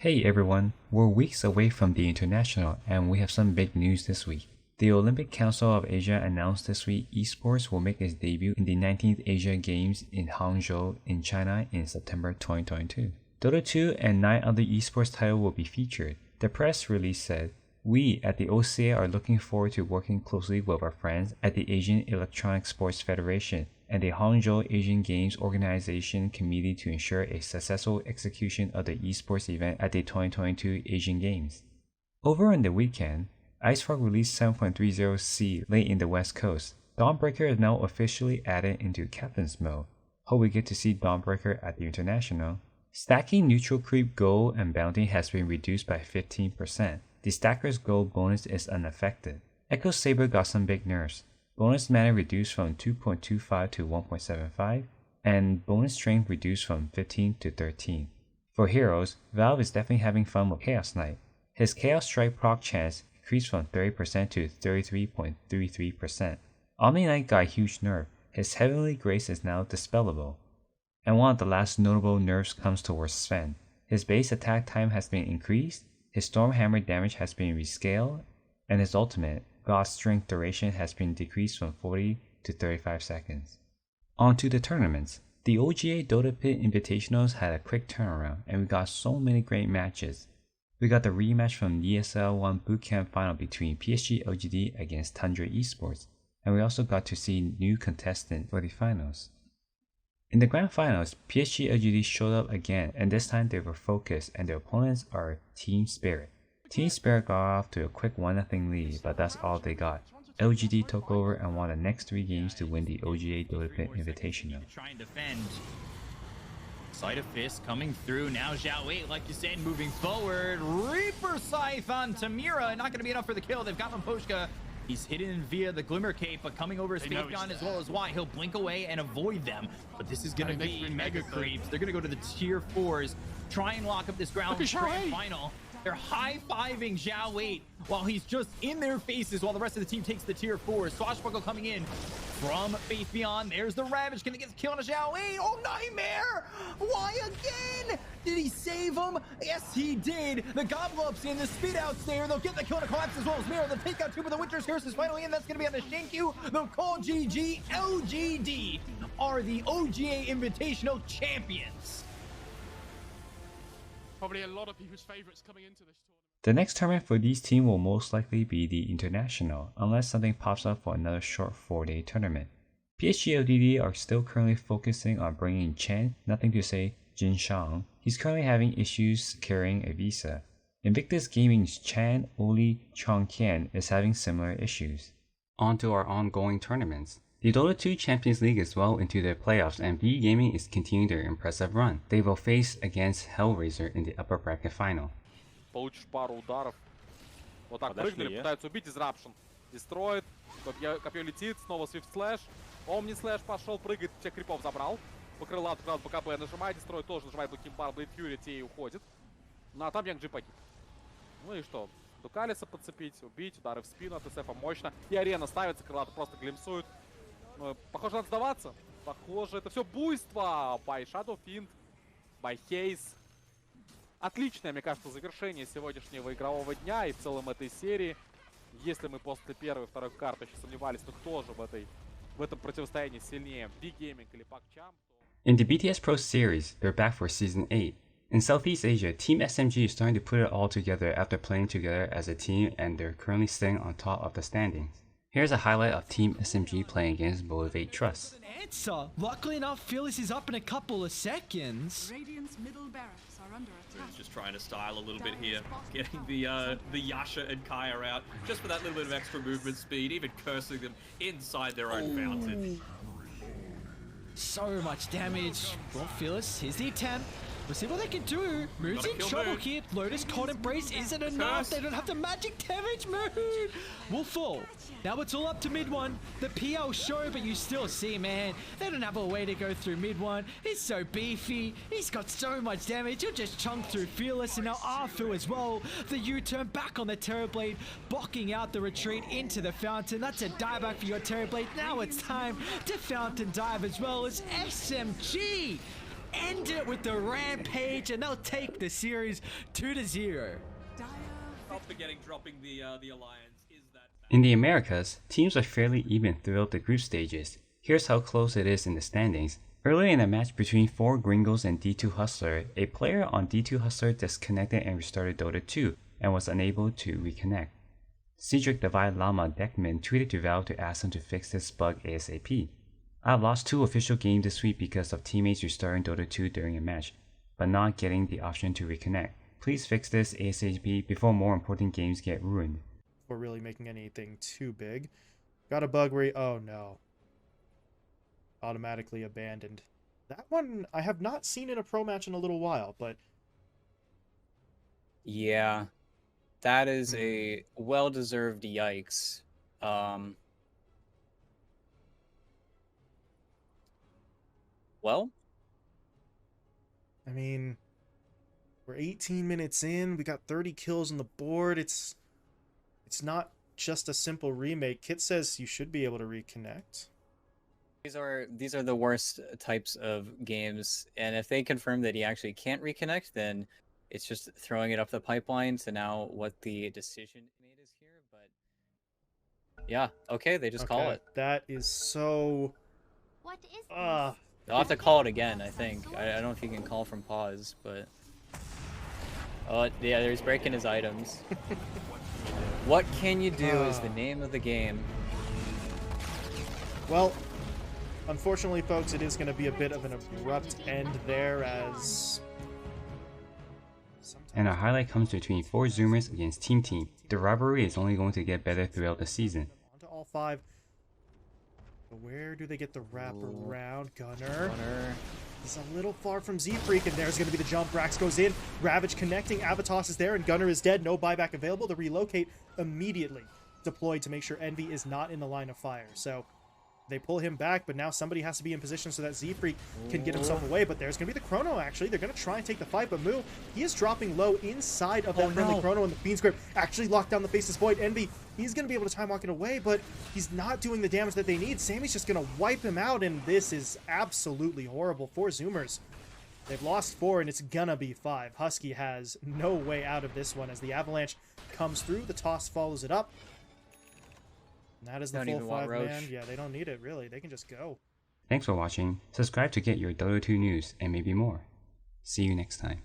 Hey everyone, we're weeks away from the International and we have some big news this week. The Olympic Council of Asia announced this week esports will make its debut in the 19th Asia Games in Hangzhou in China in September 2022. Dota 2 and 9 other esports titles will be featured. The press release said, "We at the OCA are looking forward to working closely with our friends at the Asian Electronic Sports Federation and the Hangzhou Asian Games Organization Committee to ensure a successful execution of the esports event at the 2022 Asian Games." Over on the weekend, Icefrog released 7.30C late in the West Coast. Dawnbreaker is now officially added into Captain's Mode. Hope we get to see Dawnbreaker at the International. Stacking neutral creep gold and bounty has been reduced by 15%. The Stacker's gold bonus is unaffected. Echo Saber got some big nerfs. Bonus mana reduced from 2.25 to 1.75, and bonus strength reduced from 15 to 13. For heroes, Valve is definitely having fun with Chaos Knight. His Chaos Strike proc chance increased from 30% to 33.33%. Omni Knight got a huge nerf. His Heavenly Grace is now dispellable. And one of the last notable nerfs comes towards Sven. His base attack time has been increased, his Stormhammer damage has been rescaled, and his ultimate, God's Strength duration has been decreased from 40 to 35 seconds. On to the tournaments. The OGA Dota Pit Invitationals had a quick turnaround and we got so many great matches. We got the rematch from ESL 1 Bootcamp final between psg.lgd against Tundra Esports, and we also got to see new contestants for the finals. In the grand finals, psg.lgd showed up again and this time they were focused and their opponents are Team Spirit. Team Spirit got off to a quick 1-0 lead, but that's all they got. LGD took over and won the next 3 games to win the OGA Dota Pit Invitational. Try and defend. Sleight of Fist coming through. Now Xiao, like you said, moving forward. Reaper Scythe on Tamira. Not going to be enough for the kill. They've got Lamposhka. He's hidden via the Glimmer Cape, but coming over his Faith Gun as well as Y. He'll blink away and avoid them. But this is going to be mega creeps. They're going to go to the tier 4s. Try and lock up this ground grand final. They're high-fiving Xiao Wei while he's just in their faces while the rest of the team takes the tier 4. Swashbuckle coming in from Faith Beyond. There's the Ravage. Can they get the kill on a Xiao Wei? Oh, Nightmare! Why again? Did he save him? Yes, he did. The Gobble Ups in, the Spit Outs there. They'll get the kill on a Collapse as well as Mirror. They'll take out 2 of the Winter's Curse is finally in. That's going to be on the Shinkyu. They'll call GG. LGD are the OGA Invitational champions. Probably a lot of people's favorites coming into this tournament. The next tournament for these teams will most likely be the International, unless something pops up for another short 4-day tournament. psg.lgd are still currently focusing on bringing Chen, nothing to say Jin Shang. He's currently having issues securing a visa. Invictus Gaming's Chan Oli Chongqian is having similar issues. On to our ongoing tournaments. The Dota 2 Champions League is well into their playoffs and V-Gaming is continuing their impressive run. They will face against Hellraiser in the upper bracket final. Получишь пару ударов. Вот так прыгнули, пытаются убить, Disruption. Дестроит, копье летит, снова Swift Slash. Omni Slash пошел, прыгает, всех крипов забрал. По крылату, по КБ нажимает, Дестроит тоже нажимает Blocking Bar, Blade Fury, те и уходит. Ну а там Янг Джи погиб. Ну и что? Дукалиса подцепить, убить, удары в спину от СФа мощно. И арена ставится, крылату просто глимсует. Похоже, надо сдаваться. Похоже, это все буйство. By Shadow Fiend, by Haze. Отличное, мне кажется, завершение сегодняшнего игрового дня и в целом этой серии. Если мы после первой и второй карты еще сомневались, то кто же в этом противостоянии сильнее, B-Gaming или PUBG? In the BTS Pro Series, they're back for Season 8. In Southeast Asia, Team SMG is starting to put it all together after playing together as a team and they're currently sitting on top of the standings. Here's a highlight of Team SMG playing against Motivate Trust. Answer. Luckily enough, Phyllis is up in a couple of seconds. Radiant's middle barracks are under attack. Just trying to style a little bit here, getting the Yasha and Kaya out just for that little bit of extra movement speed, even cursing them inside their own fountain. So much damage. Well, Phyllis, here's the attempt. We'll see what they can do. Moon's in trouble here. Lotus Cold Embrace isn't enough. They don't have the magic damage. Moon will fall. Now it's all up to mid one. The PL show, but you still see, man, they don't have a way to go through mid one. He's so beefy. He's got so much damage. He'll just chunk through Fearless and now Arfu as well. The U-turn back on the Terrorblade, blocking out the retreat into the fountain. That's a dieback for your Terrorblade. Now it's time to fountain dive as well as SMG. end it with the rampage, and they'll take the series 2-0. Not forgetting dropping the alliance is that. In the Americas, teams are fairly even throughout the group stages. Here's how close it is in the standings. Early in a match between 4 Gringos and D2 Hustler, a player on D2 Hustler disconnected and restarted Dota 2 and was unable to reconnect. Cedric Divide Llama Deckman tweeted to Valve to ask them to fix this bug ASAP. I've lost 2 official games this week because of teammates restarting Dota 2 during a match, but not getting the option to reconnect. Please fix this ASAP before more important games get ruined. We're really making anything too big. Got a bug where oh no. Automatically abandoned. That one I have not seen in a pro match in a little while, but yeah, that is a well-deserved yikes. Well, I mean, we're 18 minutes in. We got 30 kills on the board. It's not just a simple remake. Kit says you should be able to reconnect. these are the worst types of games, and if they confirm that he actually can't reconnect, then it's just throwing it up the pipeline to now what the decision made is here. But yeah, okay, they just call it. That is so. What is They'll have to call it again, I think. I don't know if you can call from pause, but... Oh, yeah, he's breaking his items. What can you do is the name of the game. Well, unfortunately, folks, it is going to be a bit of an abrupt end there as... And our highlight comes between 4 Zoomers against Team Team. The rivalry is only going to get better throughout the season. On to all 5. But where do they get the wrap around? Gunner. He's a little far from Z-Freak, and there's going to be the jump. Brax goes in. Ravage connecting. Avatos is there, and Gunner is dead. No buyback available. The relocate immediately deployed to make sure Envy is not in the line of fire. So they pull him back, but now somebody has to be in position so that Z-Freak can get himself away. But there's going to be the Chrono, actually. They're going to try and take the fight, but Moo, he is dropping low inside of that friendly Chrono, and the Fiend's Grip actually locked down the Faceless Void. Envy, he's going to be able to time walk it away, but he's not doing the damage that they need. Sammy's just going to wipe him out, and this is absolutely horrible for Zoomers. They've lost 4, and it's gonna be 5. Husky has no way out of this one as the Avalanche comes through. The toss follows it up. And that is the full 5-man. Yeah, they don't need it, really. They can just go. Thanks for watching. Subscribe to get your Dota 2 news and maybe more. See you next time.